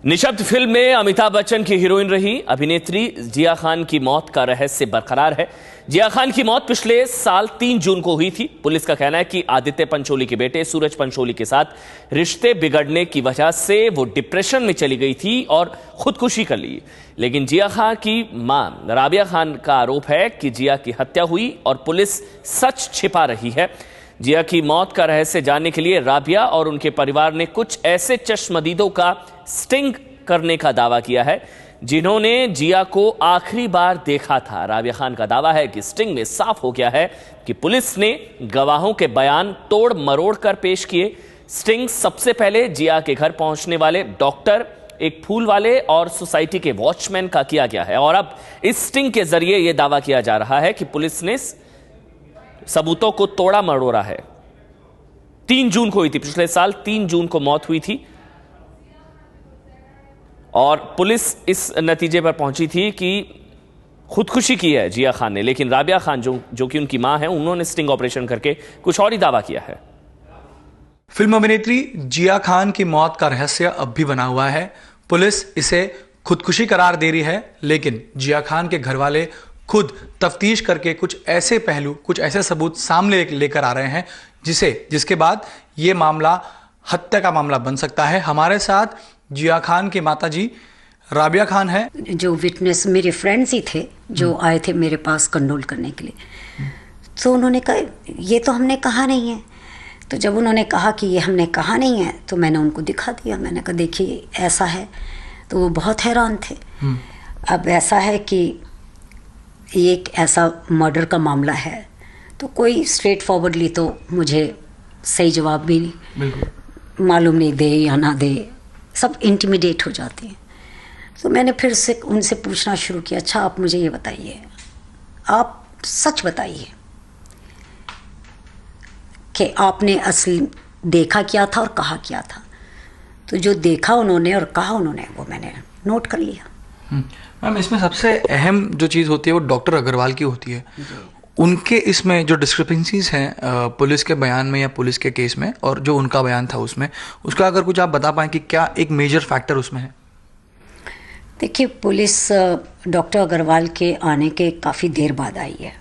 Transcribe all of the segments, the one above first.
निशब्द फिल्म में अमिताभ बच्चन की हीरोइन रही अभिनेत्री जिया खान की मौत का रहस्य बरकरार है। जिया खान की मौत पिछले साल 3 जून को हुई थी। पुलिस का कहना है कि आदित्य पंचोली के बेटे सूरज पंचोली के साथ रिश्ते बिगड़ने की वजह से वो डिप्रेशन में चली गई थी और खुदकुशी कर ली। लेकिन जिया खान की मां राबिया खान का आरोप है कि जिया की हत्या हुई और पुलिस सच छिपा रही है। जिया की मौत का रहस्य जानने के लिए राबिया और उनके परिवार ने कुछ ऐसे चश्मदीदों का स्टिंग करने का दावा किया है जिन्होंने जिया को आखिरी बार देखा था। राबिया खान का दावा है कि स्टिंग में साफ हो गया है कि पुलिस ने गवाहों के बयान तोड़ मरोड़ कर पेश किए। स्टिंग सबसे पहले जिया के घर पहुंचने वाले डॉक्टर, एक फूल वाले और सोसाइटी के वॉचमैन का किया गया है और अब इस स्टिंग के जरिए यह दावा किया जा रहा है कि पुलिस ने सबूतों को तोड़ा मरोड़ा है। 3 जून को हुई थी, पिछले साल 3 जून को मौत हुई थी और पुलिस इस नतीजे पर पहुंची थी कि खुदकुशी की है जिया खान ने। लेकिन राबिया खान जो कि उनकी मां है, उन्होंने स्टिंग ऑपरेशन करके कुछ और ही दावा किया है। फिल्म अभिनेत्री जिया खान की मौत का रहस्य अब भी बना हुआ है। पुलिस इसे खुदकुशी करार दे रही है, लेकिन जिया खान के घर वाले खुद तफ्तीश करके कुछ ऐसे पहलू, कुछ ऐसे सबूत सामने लेकर आ रहे हैं जिसके बाद ये मामला हत्या का मामला बन सकता है। हमारे साथ जिया खान की माताजी राबिया खान है। जो विटनेस मेरे फ्रेंड्स ही थे जो आए थे मेरे पास कंडोल करने के लिए, तो उन्होंने कहा ये तो हमने कहा नहीं है। तो जब उन्होंने कहा कि ये हमने कहा नहीं है तो मैंने उनको दिखा दिया। मैंने कहा देखिए ऐसा है। तो वो बहुत हैरान थे। अब ऐसा है कि ये एक ऐसा मर्डर का मामला है तो कोई स्ट्रेट फॉरवर्डली तो मुझे सही जवाब भी मालूम नहीं दे या ना दे, सब इंटिमिडेट हो जाते हैं। तो मैंने फिर से उनसे पूछना शुरू किया, अच्छा आप मुझे ये बताइए, आप सच बताइए कि आपने असली देखा क्या था और कहा क्या था। तो जो देखा उन्होंने और कहा उन्होंने वो मैंने नोट कर लिया। मैम, इसमें सबसे अहम जो चीज़ होती है वो डॉक्टर अग्रवाल की होती है। उनके इसमें जो डिस्क्रिपेंसीज हैं पुलिस के बयान में या पुलिस के केस में और जो उनका बयान था उसमें, उसका अगर कुछ आप बता पाएँ कि क्या एक मेजर फैक्टर उसमें है? देखिए, पुलिस डॉक्टर अग्रवाल के आने के काफ़ी देर बाद आई है,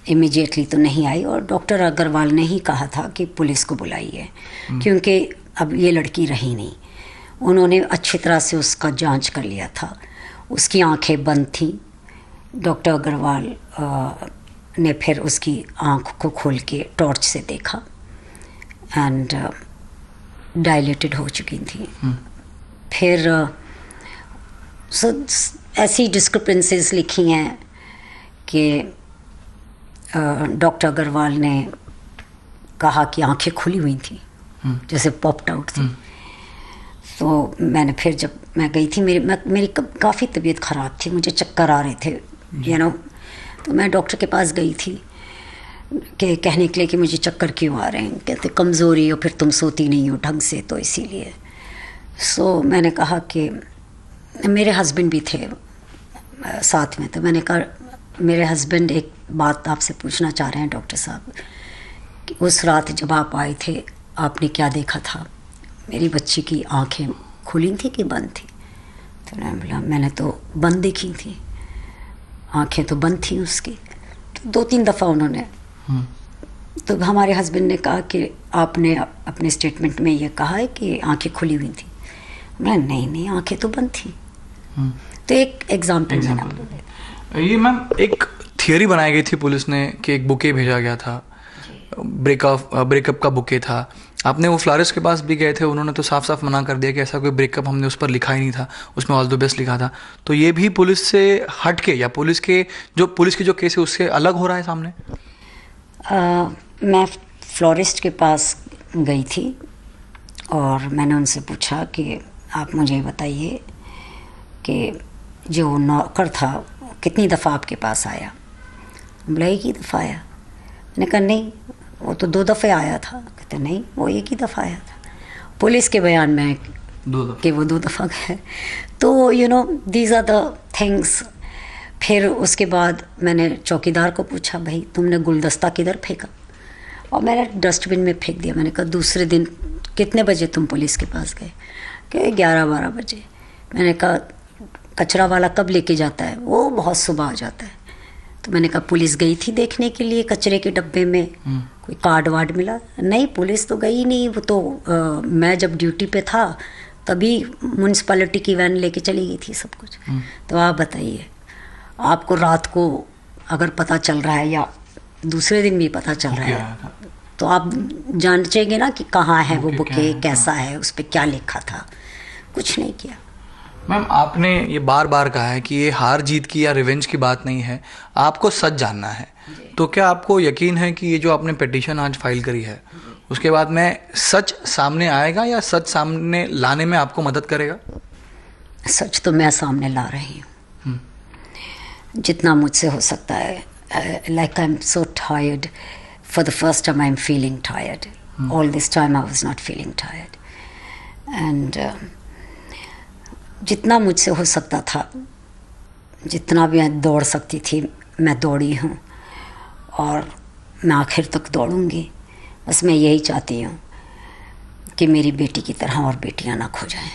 इमीडिएटली तो नहीं आई। और डॉक्टर अग्रवाल ने ही कहा था कि पुलिस को बुलाइए, क्योंकि अब ये लड़की रही नहीं। उन्होंने अच्छी तरह से उसका जांच कर लिया था, उसकी आंखें बंद थीं। डॉक्टर अग्रवाल ने फिर उसकी आंख को खोल के टॉर्च से देखा एंड डायलेटेड हो चुकी थी। फिर ऐसी डिस्क्रिपेंसीज लिखी हैं कि डॉक्टर अग्रवाल ने कहा कि आंखें खुली हुई थी, जैसे पॉप्ड आउट थी। तो मैंने फिर जब मैं गई थी, मेरी काफ़ी तबीयत ख़राब थी, मुझे चक्कर आ रहे थे तो मैं डॉक्टर के पास गई थी कि कहने के लिए कि मुझे चक्कर क्यों आ रहे हैं। कहते कमज़ोरी हो, फिर तुम सोती नहीं हो ढंग से, तो इसीलिए। सो मैंने कहा कि मेरे हस्बैंड भी थे साथ में, तो मैंने कहा मेरे हस्बैंड एक बात आपसे पूछना चाह रहे हैं डॉक्टर साहब कि उस रात जब आप आए थे आपने क्या देखा था? मेरी बच्ची की आंखें खुली थी कि बंद थी? तो मैंने बोला मैंने तो बंद देखी थी, आंखें तो बंद थी उसकी। तो 2-3 दफ़ा उन्होंने तो हमारे हस्बैंड ने कहा कि आपने अपने स्टेटमेंट में ये कहा है कि आंखें खुली हुई थी। मैं नहीं आंखें तो बंद थी। तो एक एग्जाम्पल ये मैम एक थियरी बनाई गई थी पुलिस ने कि एक बुके भेजा गया था, ब्रेकअप का बुके था। आपने वो फ्लारिस्ट के पास भी गए थे, उन्होंने तो साफ साफ मना कर दिया कि ऐसा कोई ब्रेकअप हमने उस पर लिखा ही नहीं था, उसमें ऑल द बेस्ट लिखा था। तो ये भी पुलिस से हट के या पुलिस की जो केस है उससे अलग हो रहा है सामने? मैं फ्लोरिस्ट के पास गई थी और मैंने उनसे पूछा कि आप मुझे बताइए कि जो नौकर था कितनी दफ़ा आपके पास आया? बोला एक ही दफ़ा आया। मैंने कहा नहीं, वो तो 2 दफ़े आया था। कहते नहीं, वो एक ही दफ़ा आया था। पुलिस के बयान में कि वो 2 दफ़ा गए। तो दीज आर द थिंग्स। फिर उसके बाद मैंने चौकीदार को पूछा, भाई तुमने गुलदस्ता किधर फेंका? और मैंने डस्टबिन में फेंक दिया। मैंने कहा दूसरे दिन कितने बजे तुम पुलिस के पास गए? कि 11-12 बजे। मैंने कहा कचरा वाला कब लेके जाता है? वो बहुत सुबह आ जाता है। तो मैंने कहा पुलिस गई थी देखने के लिए कचरे के डब्बे में कोई कार्ड वार्ड मिला? नहीं, पुलिस तो गई नहीं, वो तो मैं जब ड्यूटी पे था तभी म्यूनसिपैलिटी की वैन लेके चली गई थी सब कुछ। तो आप बताइए, आपको रात को अगर पता चल रहा है या दूसरे दिन भी पता चल रहा है तो आप जांचेंगे ना कि कहाँ है वो बुके, कैसा है, उस पर क्या लिखा था। कुछ नहीं किया। मैम, आपने ये बार बार कहा है कि ये हार जीत की या रिवेंज की बात नहीं है, आपको सच जानना है। तो क्या आपको यकीन है कि ये जो आपने पिटीशन आज फाइल करी है उसके बाद में सच सामने आएगा या सच सामने लाने में आपको मदद करेगा? सच तो मैं सामने ला रही हूँ जितना मुझसे हो सकता है। Like I am so tired, for the first time I am feeling tired. All this time I was not feeling tired and जितना मुझसे हो सकता था, जितना भी मैं दौड़ सकती थी मैं दौड़ी हूँ और मैं आखिर तक दौड़ूंगी। बस मैं यही चाहती हूँ कि मेरी बेटी की तरह और बेटियाँ ना खो जाएं।